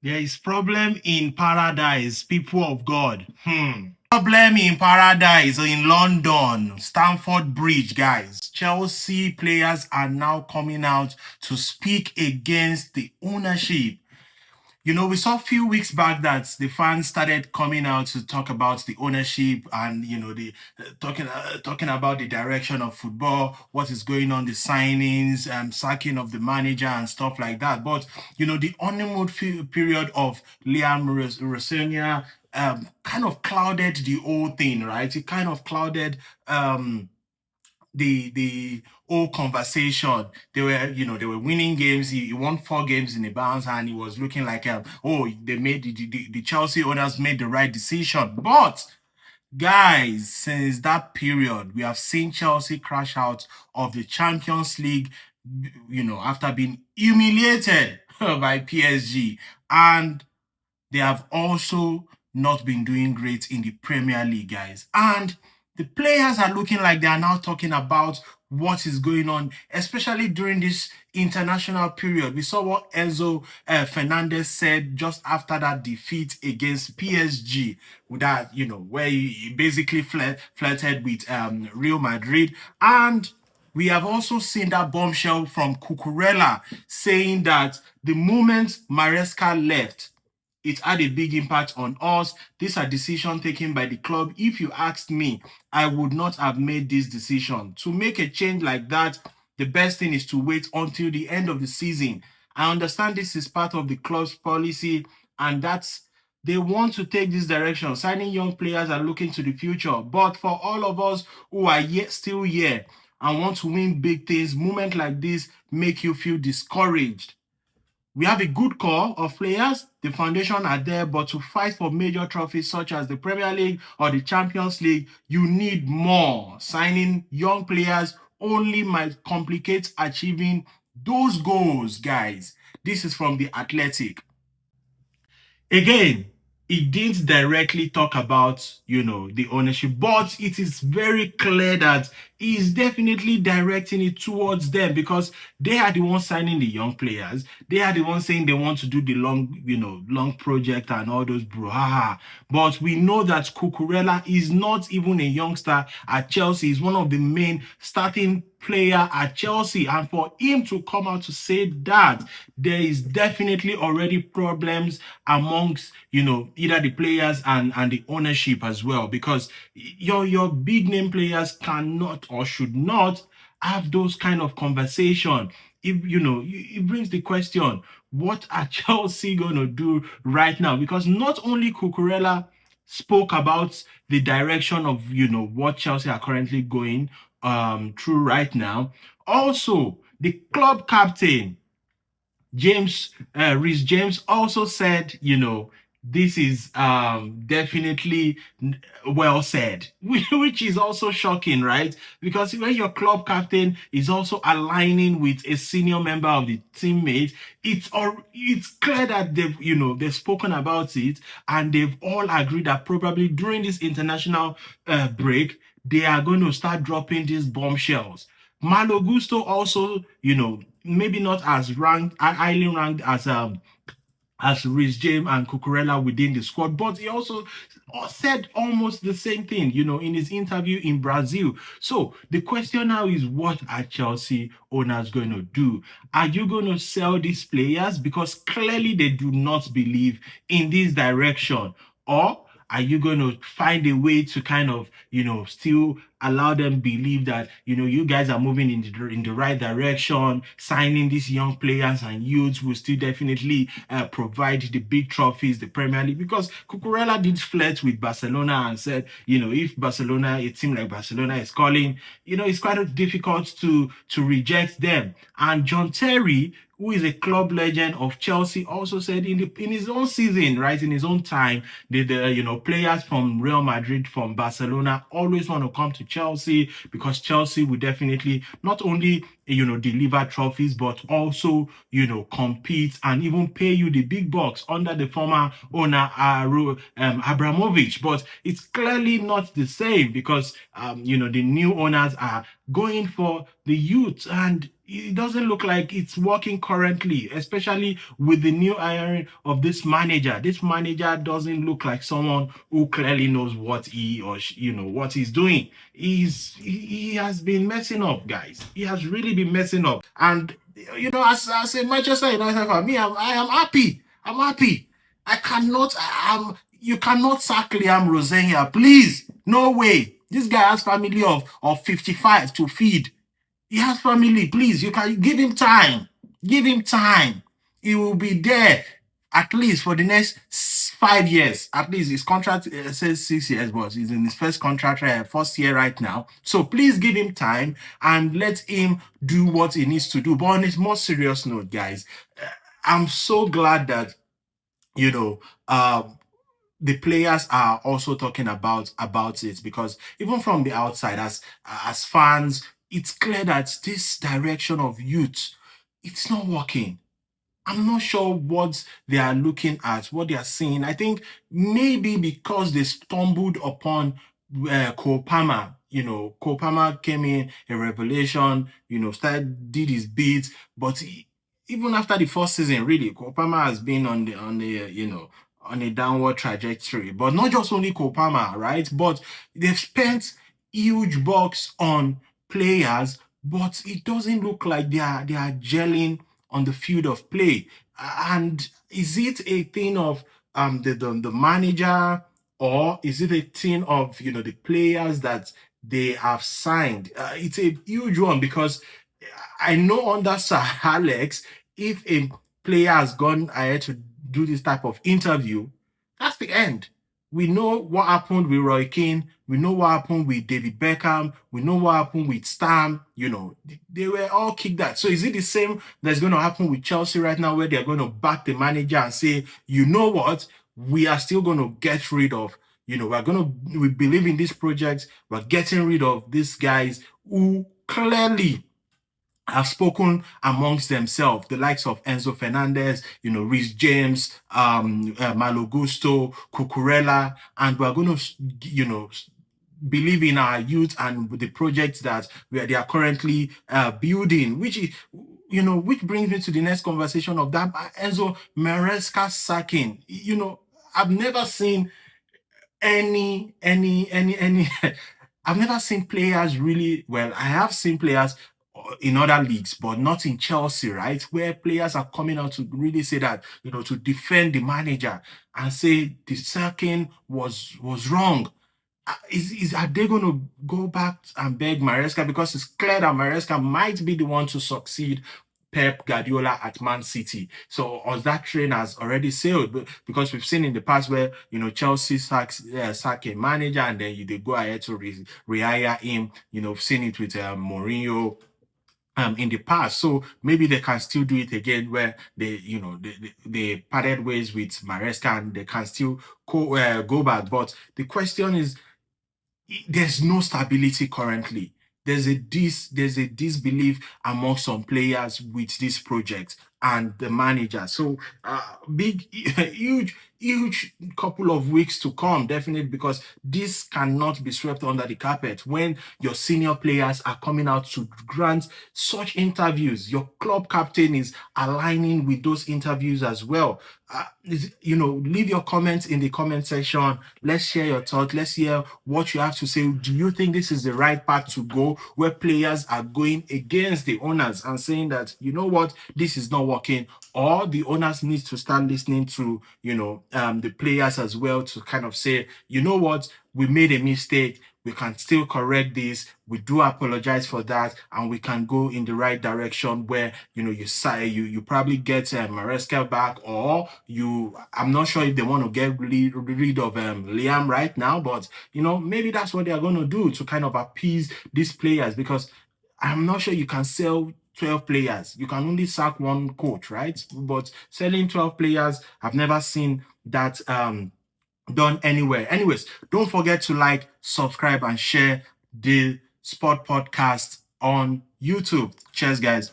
There is problem in paradise, people of God. Problem in paradise in London, Stamford Bridge, guys. Chelsea players are now coming out to speak against the ownership. You know, we saw a few weeks back that the fans started coming out to talk about the ownership and, you know, the talking about the direction of football, what is going on, the signings, sacking of the manager and stuff like that. But, you know, the honeymoon period of Liam Rosenior kind of clouded the whole thing, right? It kind of clouded the whole conversation. They were, you know, they were winning games. He won 4 games in a bounce, and he was looking like, they made the Chelsea owners made the right decision. But guys, since that period, we have seen Chelsea crash out of the Champions League, you know, after being humiliated by PSG, and they have also not been doing great in the Premier League, guys. And the players are looking like they are now talking about what is going on, especially during this international period. We saw what Enzo Fernandez said just after that defeat against PSG, with that, you know, where he basically flirted with Real Madrid. And we have also seen that bombshell from Cucurella saying that the moment Maresca left, it had a big impact on us. These are decisions taken by the club. If you asked me, I would not have made this decision. To make a change like that, the best thing is to wait until the end of the season. I understand this is part of the club's policy, and they want to take this direction. Signing young players and looking to the future. But for all of us who are yet still here and want to win big things, moments like this make you feel discouraged. We have a good core of players. The foundation are there, but to fight for major trophies such as the Premier League or the Champions League, you need more. Signing young players only might complicate achieving those goals, guys. This is from The Athletic. Again, it didn't directly talk about, you know, the ownership, but it is very clear that he is definitely directing it towards them, because they are the ones signing the young players. They are the ones saying they want to do the long project and all those brouhaha. But we know that Cucurella is not even a youngster at Chelsea. He's one of the main starting player at Chelsea, and for him to come out to say that, there is definitely already problems amongst, you know, either the players and the ownership as well, because your big name players cannot or should not have those kind of conversation. If you know, it brings the question, what are Chelsea going to do right now? Because not only Cucurella spoke about the direction of, you know, what Chelsea are currently going through right now. Also, the club captain Reece James also said, you know, this is definitely well said, which is also shocking, right? Because when your club captain is also aligning with a senior member of the teammate, it's clear that they've spoken about it, and they've all agreed that probably during this international break, they are going to start dropping these bombshells. Malo Gusto also, you know, maybe not as highly ranked as Reece James and Cucurella within the squad, but he also said almost the same thing, you know, in his interview in Brazil. So the question now is, what are Chelsea owners going to do? Are you going to sell these players because clearly they do not believe in this direction, or are you going to find a way to kind of, you know, still allow them believe that, you know, you guys are moving in the right direction, signing these young players and youths will still definitely provide the big trophies, the Premier League? Because Cucurella did flirt with Barcelona and said, you know, if Barcelona, a team like Barcelona is calling, you know, it's quite difficult to reject them. And John Terry, who is a club legend of Chelsea, also said in his own season, right, in his own time, the you know, players from Real Madrid, from Barcelona always want to come to Chelsea, because Chelsea will definitely not only, you know, deliver trophies, but also, you know, compete and even pay you the big bucks under the former owner Abramovich. But it's clearly not the same, because you know, the new owners are going for the youth, and it doesn't look like it's working currently, especially with the new hiring of this manager. This manager doesn't look like someone who clearly knows what he or she, what he's doing. He has been messing up, guys. He has really been messing up. And as a Manchester United fan, I am happy. I'm happy. I cannot. You cannot sack Liam Rosen here, please. No way. This guy has family of 55 to feed. He has family. Please, you can give him time. Give him time. He will be there at least for the next 5 years. At least his contract says 6 years, but he's in his first contract, first year right now. So please give him time and let him do what he needs to do. But on a more serious note, guys, I'm so glad that you know the players are also talking about it, because even from the outside, as fans, it's clear that this direction of youth, it's not working. I'm not sure what they are looking at, what they are seeing. I think maybe because they stumbled upon Cole Palmer. Cole Palmer came in a revelation. Did his beats, but even after the first season, really, Cole Palmer has been on a downward trajectory. But not just only Cole Palmer, right? But they've spent huge bucks on players, but it doesn't look like they are gelling on the field of play. And is it a thing of the manager, or is it a thing of the players that they have signed? It's a huge one, because I know under Sir Alex, if a player has gone ahead to do this type of interview, that's the end. We know what happened with Roy Keane. We know what happened with David Beckham. We know what happened with Stam. They were all kicked out. So is it the same that's going to happen with Chelsea right now, where they're going to back the manager and say, you know what, we are still going to get rid of, we believe in this project. We're getting rid of these guys who clearly have spoken amongst themselves, the likes of Enzo Fernandez, Rhys James, Malo Gusto, Cucurella, and we're going to, believe in our youth and the projects that they are currently building, which is, which brings me to the next conversation of that Enzo Maresca sacking. I've never seen any I've never seen players really well. I have seen players in other leagues, but not in Chelsea, right? Where players are coming out to really say that, to defend the manager and say the sacking was wrong. Are they going to go back and beg Maresca? Because it's clear that Maresca might be the one to succeed Pep Guardiola at Man City. So, or that train has already sailed, because we've seen in the past where Chelsea sack a manager, and then they go ahead to rehire him. We've seen it with Mourinho in the past. So maybe they can still do it again, where they parted ways with Maresca and they can still go back. But the question is, there's no stability currently. There's a disbelief among some players with this project and the manager. So big, huge couple of weeks to come, definitely, because this cannot be swept under the carpet when your senior players are coming out to grant such interviews. Your club captain is aligning with those interviews as well. Leave your comments in the comment section. Let's share your thoughts. Let's hear what you have to say. Do you think this is the right path to go, where players are going against the owners and saying that, what, this is not working, or the owners need to start listening to, the players as well, to kind of say, what, we made a mistake. We can still correct this. We do apologize for that, and we can go in the right direction, where you probably get Maresca back, or I'm not sure if they want to get rid of Liam right now, but maybe that's what they are going to do to kind of appease these players, because I'm not sure you can sell 12 players. You can only sack one coach, right? But selling 12 players, I've never seen that done anywhere. Anyways, don't forget to like, subscribe, and share the Sport Podcast on YouTube. Cheers, guys.